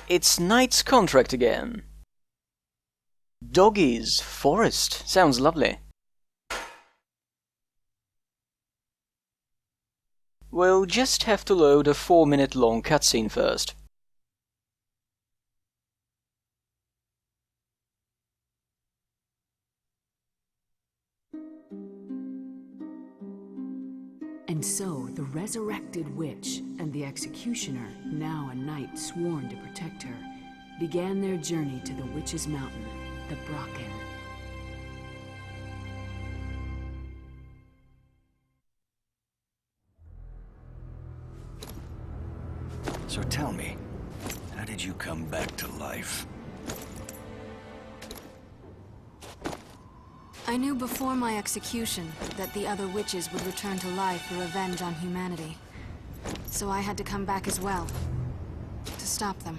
It's Knight's contract again. Doggies, forest, sounds lovely. We'll just have to load a 4-minute long cutscene first. And so, the resurrected witch and the executioner, now a knight sworn to protect her, began their journey to the Witch's Mountain, the Brocken. So tell me, how did you come back to life? I knew before my execution that the other witches would return to life for revenge on humanity. So I had to come back as well, to stop them.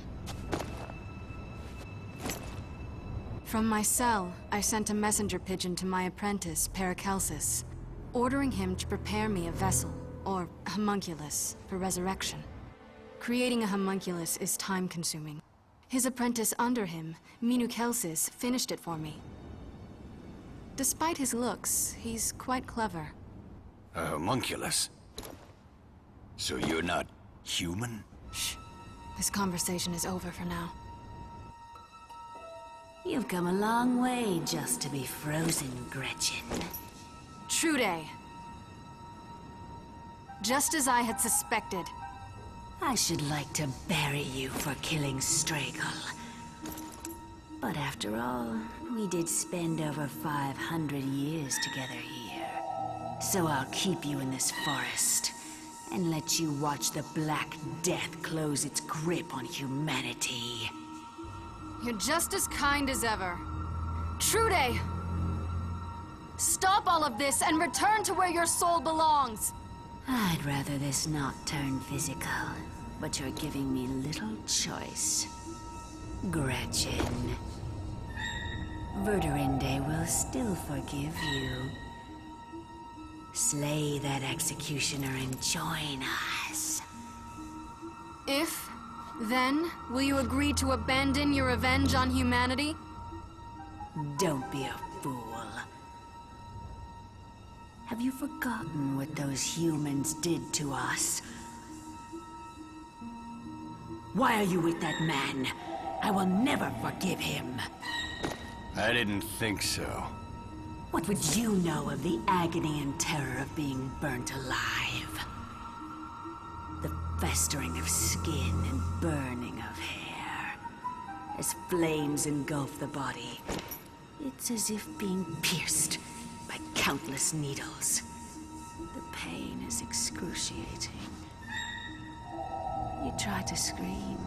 From my cell, I sent a messenger pigeon to my apprentice, Paracelsus, ordering him to prepare me a vessel, or homunculus, for resurrection. Creating a homunculus is time-consuming. His apprentice under him, Minucelsis, finished it for me. Despite his looks, he's quite clever. A homunculus? So you're not human? Shh. This conversation is over for now. You've come a long way just to be frozen, Gretchen. Trude. Just as I had suspected. I should like to bury you for killing Stragal. But after all, we did spend over 500 years together here. So I'll keep you in this forest, and let you watch the Black Death close its grip on humanity. You're just as kind as ever. Trude! Stop all of this and return to where your soul belongs! I'd rather this not turn physical, but you're giving me little choice. Gretchen. Verdurinde will still forgive you. Slay that executioner and join us. If, then, will you agree to abandon your revenge on humanity? Don't be a fool. Have you forgotten what those humans did to us? Why are you with that man? I will never forgive him. I didn't think so. What would you know of the agony and terror of being burnt alive? The festering of skin and burning of hair. As flames engulf the body, it's as if being pierced by countless needles. The pain is excruciating. You try to scream.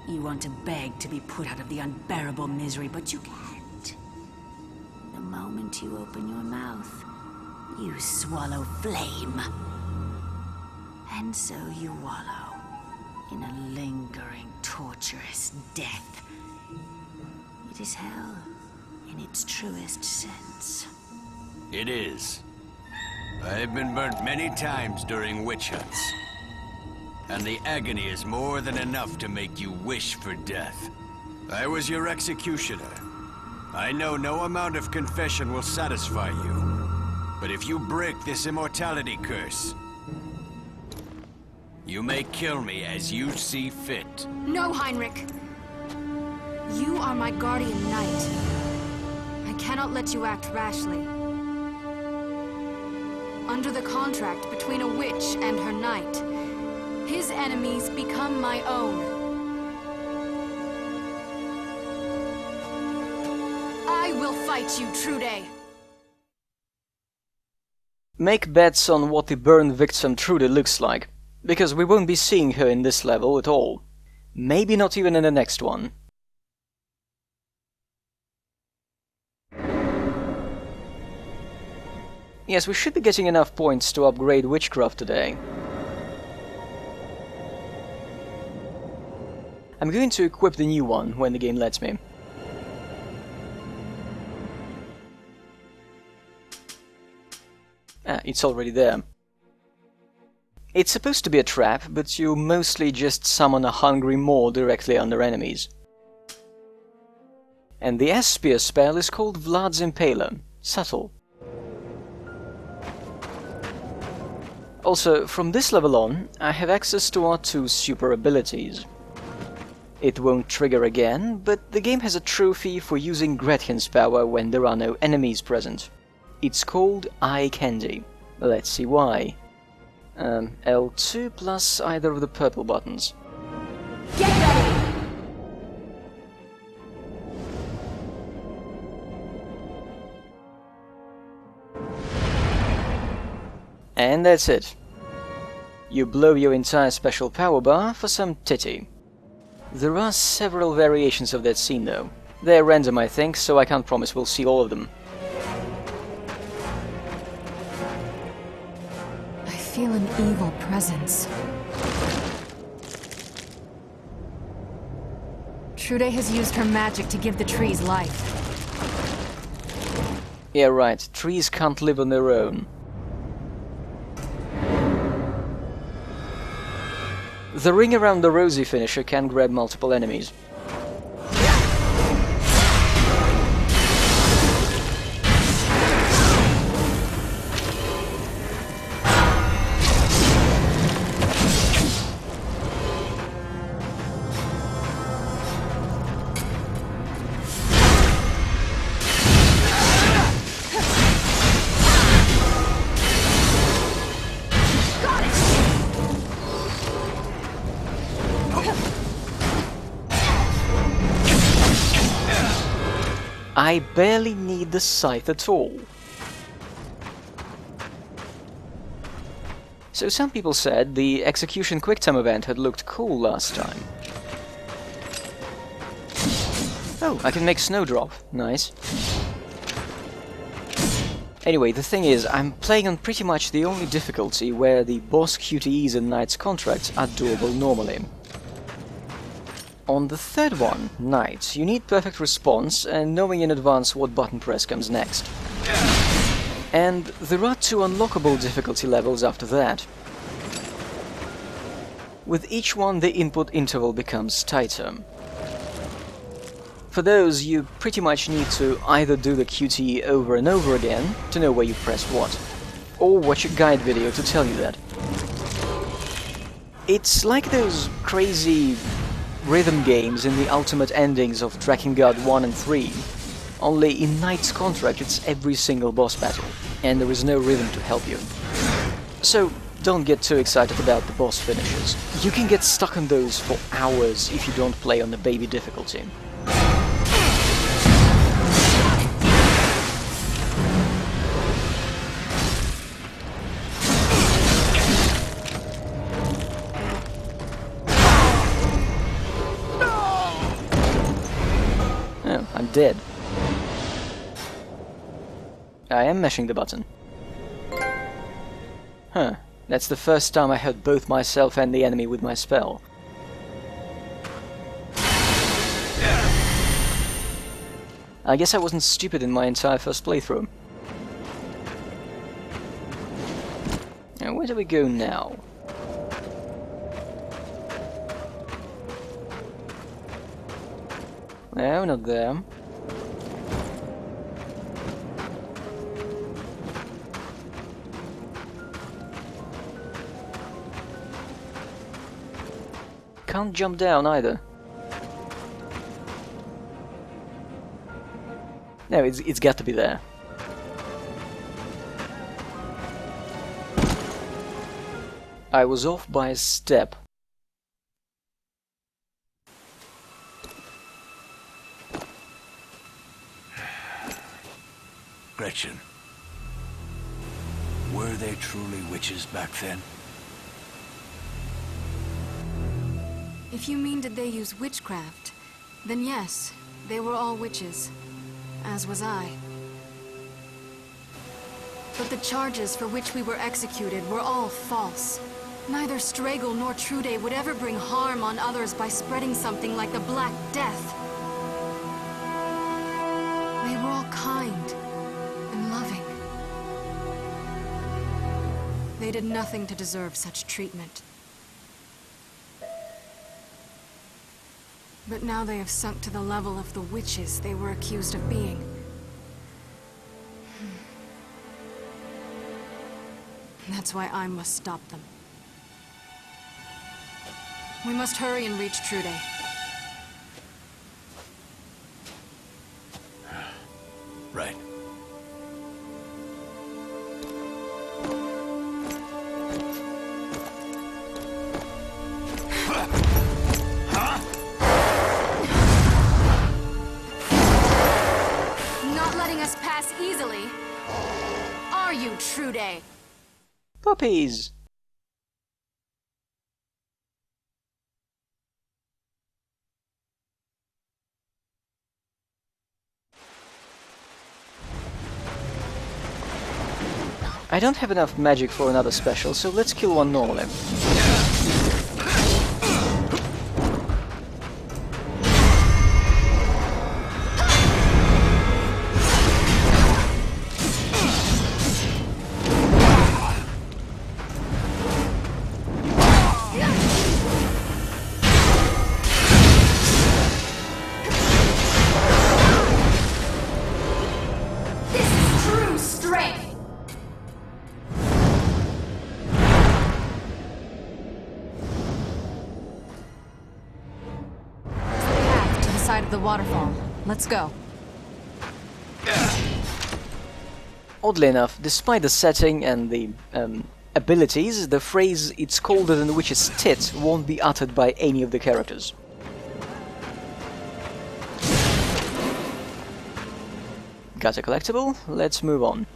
You want to beg to be put out of the unbearable misery, but you can't. The moment you open your mouth, you swallow flame. And so you wallow in a lingering, torturous death. It is hell in its truest sense. It is. I've been burnt many times during witch hunts. And the agony is more than enough to make you wish for death. I was your executioner. I know no amount of confession will satisfy you. But if you break this immortality curse, you may kill me as you see fit. No, Heinrich! You are my guardian knight. I cannot let you act rashly. Under the contract between a witch and her knight, his enemies become my own. I will fight you, Trude! Make bets on what the burn victim Trude looks like, because we won't be seeing her in this level at all. Maybe not even in the next one. Yes, we should be getting enough points to upgrade Witchcraft today. I'm going to equip the new one when the game lets me. Ah, it's already there. It's supposed to be a trap, but you mostly just summon a hungry maw directly under enemies. And the S-Spear spell is called Vlad's Impaler. Subtle. Also, from this level on, I have access to our 2 super abilities. It won't trigger again, but the game has a trophy for using Gretchen's power when there are no enemies present. It's called Eye Candy. Let's see why. L2 plus either of the purple buttons. Get ready! And that's it. You blow your entire special power bar for some titty. There are several variations of that scene though. They're random, I think, so I can't promise we'll see all of them. I feel an evil presence. Trude has used her magic to give the trees life. Yeah, right, trees can't live on their own. The ring around the Rosie finisher can grab multiple enemies. I barely need the scythe at all. So some people said the Execution Quicktime event had looked cool last time. Oh, I can make Snowdrop. Nice. Anyway, the thing is, I'm playing on pretty much the only difficulty where the boss QTEs and Knight's Contracts are doable normally. On the third one, Knight, you need perfect response and knowing in advance what button press comes next. And there are 2 unlockable difficulty levels after that. With each one, the input interval becomes tighter. For those, you pretty much need to either do the QTE over and over again to know where you pressed what, or watch a guide video to tell you that. It's like those crazy rhythm games in the ultimate endings of Drakengard 1 and 3, only in Knight's Contract it's every single boss battle, and there is no rhythm to help you. So don't get too excited about the boss finishes. You can get stuck on those for hours if you don't play on the baby difficulty. I'm dead. I am mashing the button. Huh, that's the first time I hurt both myself and the enemy with my spell. I guess I wasn't stupid in my entire first playthrough. Now, where do we go now? No, not there. Can't jump down either. No, it's got to be there. I was off by a step. Gretchen, were they truly witches back then? If you mean did they use witchcraft, then yes, they were all witches. As was I. But the charges for which we were executed were all false. Neither Stragel nor Trude would ever bring harm on others by spreading something like the Black Death. They were all kind and loving. They did nothing to deserve such treatment. But now they have sunk to the level of the witches they were accused of being. That's why I must stop them. We must hurry and reach Trude. Right. Not letting us pass easily. Are you, Trude? Puppies! I don't have enough magic for another special, so let's kill one normally. This is true strength! Path to the side of the waterfall. Let's go. Oddly enough, despite the setting and the abilities, the phrase "it's colder than the witch's tit" won't be uttered by any of the characters. Got a collectible? Let's move on.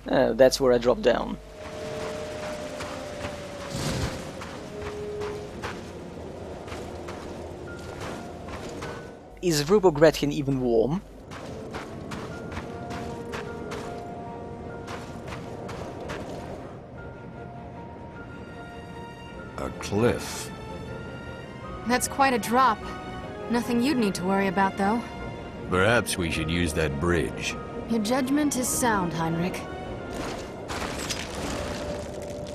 That's where I dropped down. Is Vrubogradkin even warm? A cliff. That's quite a drop. Nothing you'd need to worry about, though. Perhaps we should use that bridge. Your judgment is sound, Heinrich.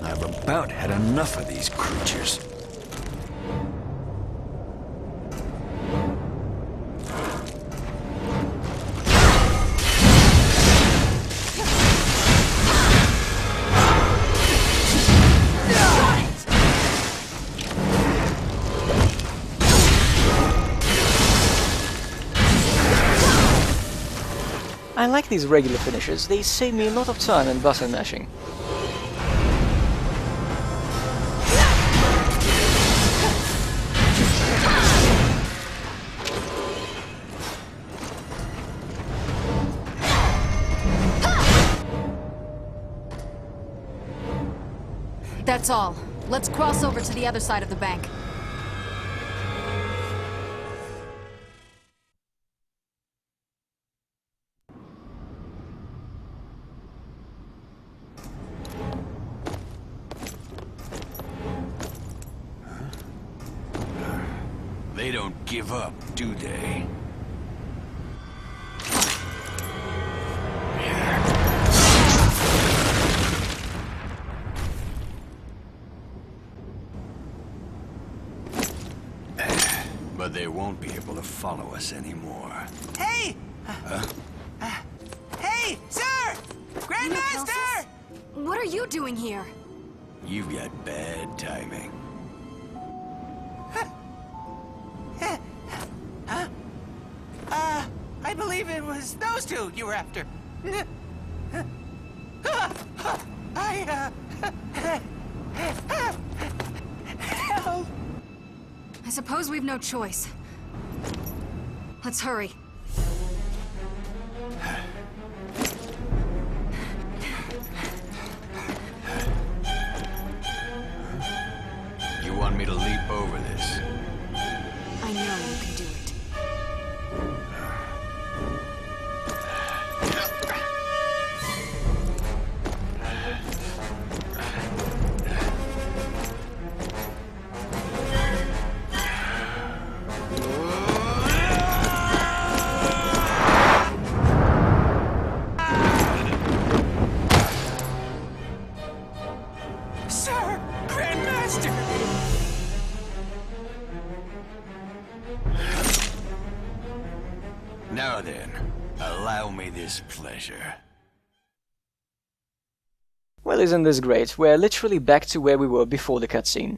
I've about had enough of these creatures. I like these regular finishes, they save me a lot of time and button mashing. That's all. Let's cross over to the other side of the bank. They don't give up, do they? But they won't be able to follow us anymore. Hey! Hey, sir! Grandmaster! What are you doing here? You've got bad timing. I believe it was those two you were after. Help! I suppose we've no choice. Let's hurry. You want me to leap over this? I know you can do it. displeasure. Well, isn't this great? We're literally back to where we were before the cutscene.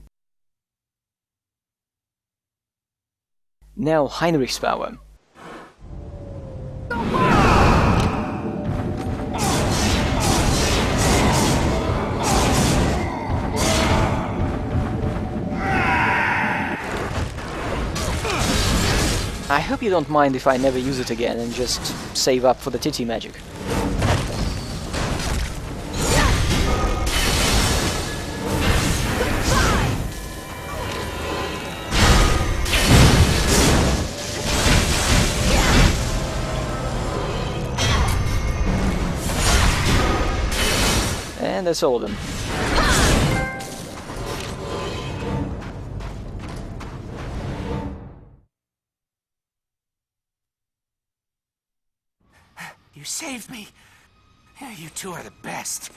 Now Heinrich's power. I hope you don't mind if I never use it again and just save up for the titty magic. And that's all of them. You saved me. You two are the best.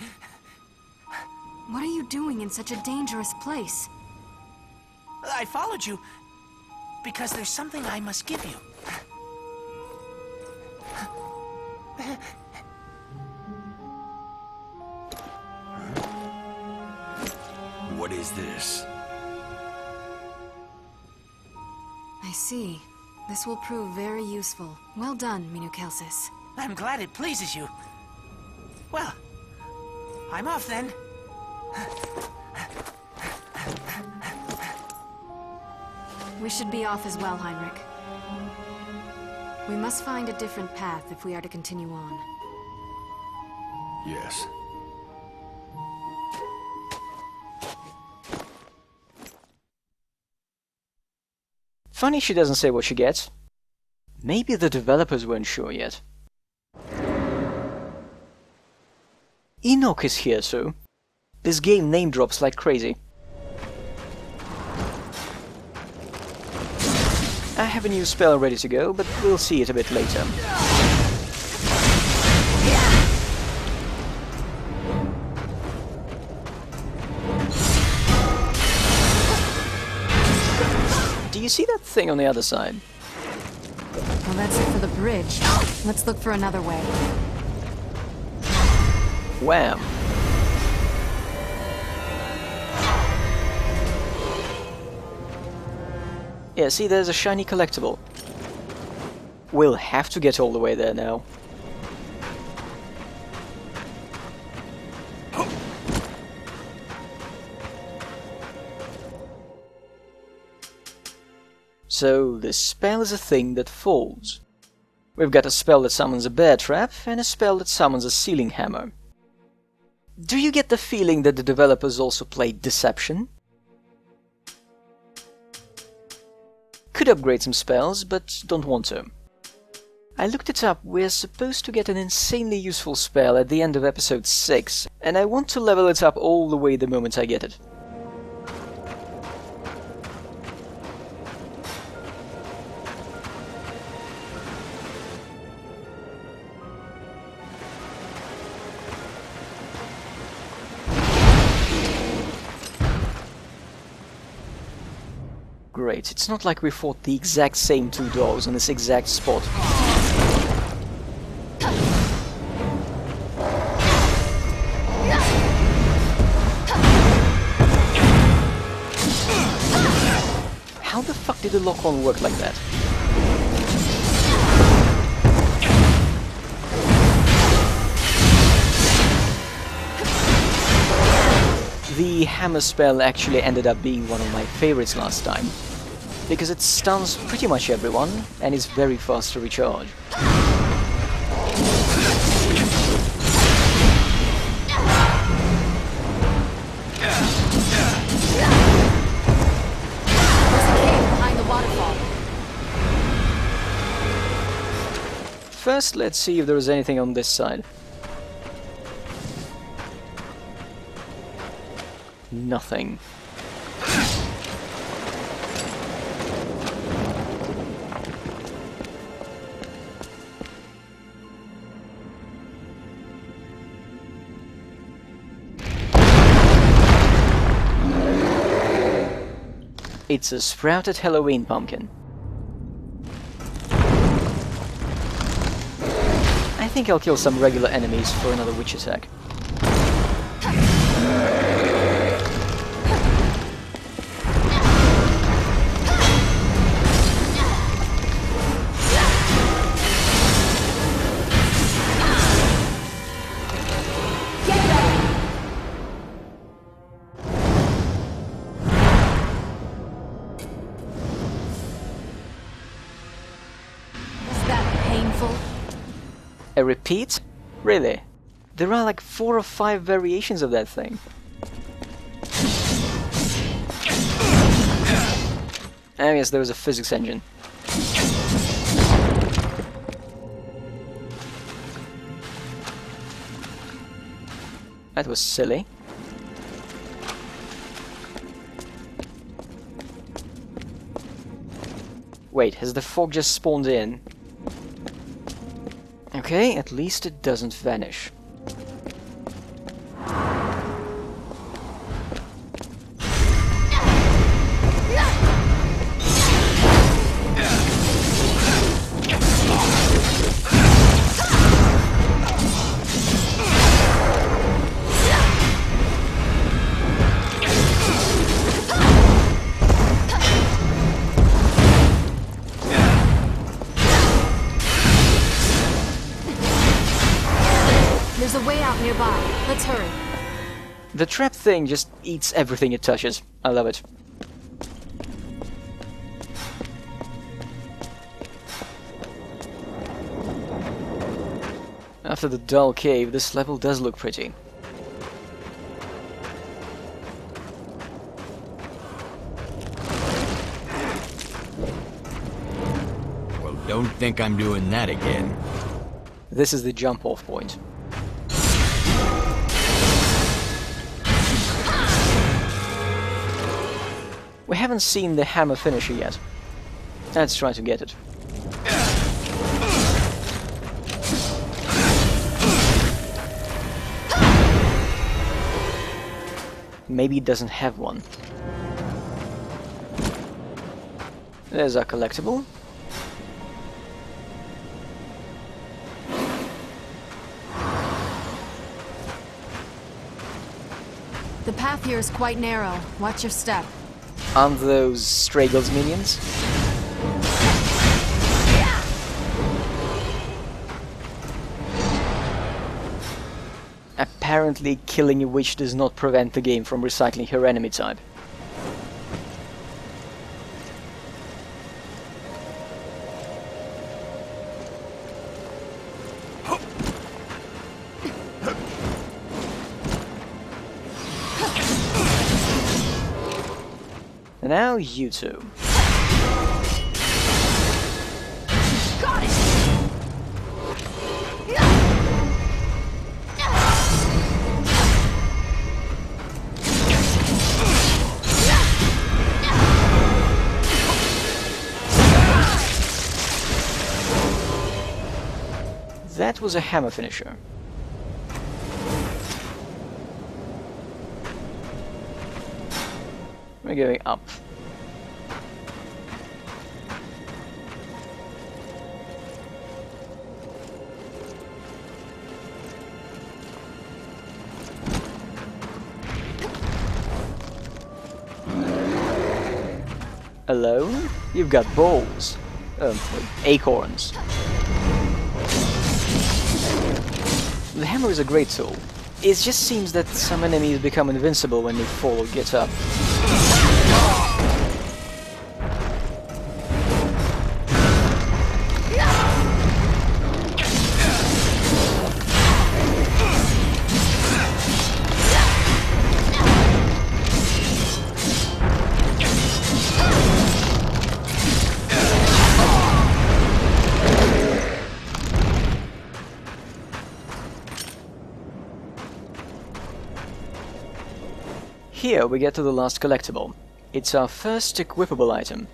What are you doing in such a dangerous place? I followed you because there's something I must give you. What is this? I see. This will prove very useful. Well done, Minukelsis. I'm glad it pleases you. Well, I'm off then. We should be off as well, Heinrich. We must find a different path if we are to continue on. Yes. Funny she doesn't say what she gets. Maybe the developers weren't sure yet. Enoch is here, so this game name drops like crazy. I have a new spell ready to go, but we'll see it a bit later. Do you see that thing on the other side? Well, that's it for the bridge. Let's look for another way. Wham! Yeah, see, there's a shiny collectible. We'll have to get all the way there now. So, this spell is a thing that folds. We've got a spell that summons a bear trap, and a spell that summons a ceiling hammer. Do you get the feeling that the developers also played Deception? Could upgrade some spells, but don't want to. I looked it up, we're supposed to get an insanely useful spell at the end of episode 6, and I want to level it up all the way the moment I get it. Great, it's not like we fought the exact same two dogs on this exact spot. How the fuck did the lock-on work like that? The hammer spell actually ended up being one of my favorites last time, because it stuns pretty much everyone and is very fast to recharge. Behind the waterfall. First, let's see if there is anything on this side. Nothing. It's a sprouted Halloween pumpkin. I think I'll kill some regular enemies for another witch attack. A repeat? Really? There are like 4 or 5 variations of that thing. Oh yes, there was a physics engine. That was silly. Wait, has the fog just spawned in? Okay, at least it doesn't vanish. There's a way out nearby. Let's hurry. The trap thing just eats everything it touches. I love it. After the dull cave, this level does look pretty. Well, don't think I'm doing that again. This is the jump-off point. We haven't seen the hammer finisher yet. Let's try to get it. Maybe it doesn't have one. There's our collectible. The path here is quite narrow. Watch your step. Aren't those Stragel's minions? Apparently, killing a witch does not prevent the game from recycling her enemy type. And now you two. Got it! That was a hammer finisher. We're going up. Alone? You've got balls. Wait, acorns. The hammer is a great tool. It just seems that some enemies become invincible when they fall or get up. Here we get to the last collectible. It's our first equipable item.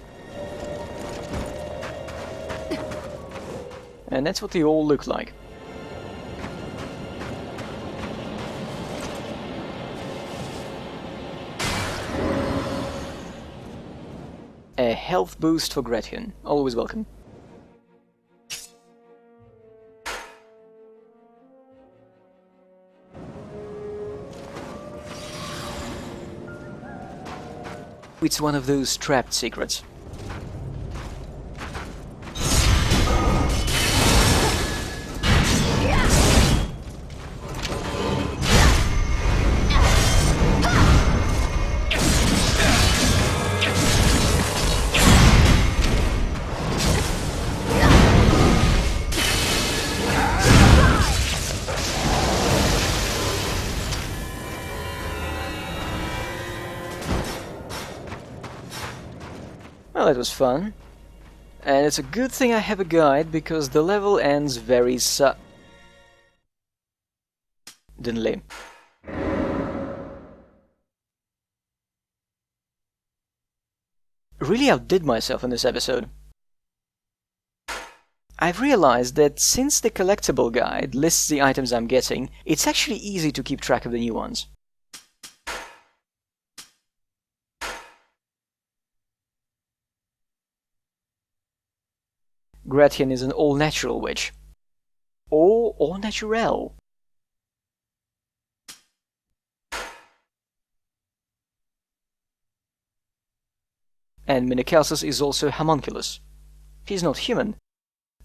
And that's what they all look like. A health boost for Gretchen. Always welcome. It's one of those trapped secrets. Well, that was fun. And it's a good thing I have a guide, because the level ends very suddenly. Really outdid myself in this episode. I've realized that since the collectible guide lists the items I'm getting, it's actually easy to keep track of the new ones. Gretchen is an all-natural witch. Or all-naturel. And Minacalcus is also homunculus. He's not human.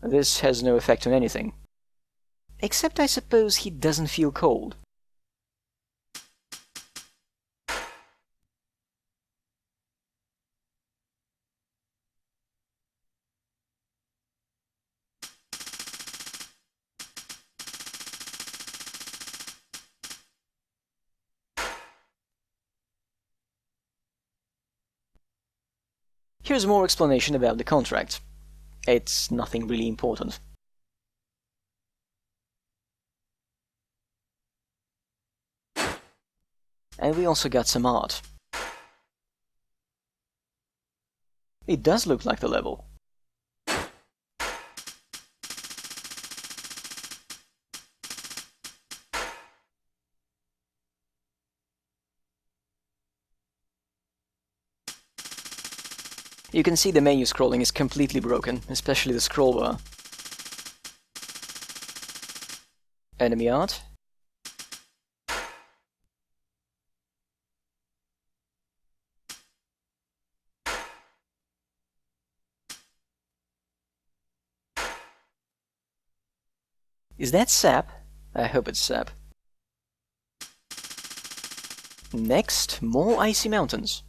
This has no effect on anything. Except I suppose he doesn't feel cold. Here's more explanation about the contract. It's nothing really important. And we also got some art. It does look like the level. You can see the menu scrolling is completely broken, especially the scroll bar. Enemy art. Is that sap? I hope it's sap. Next, more icy mountains.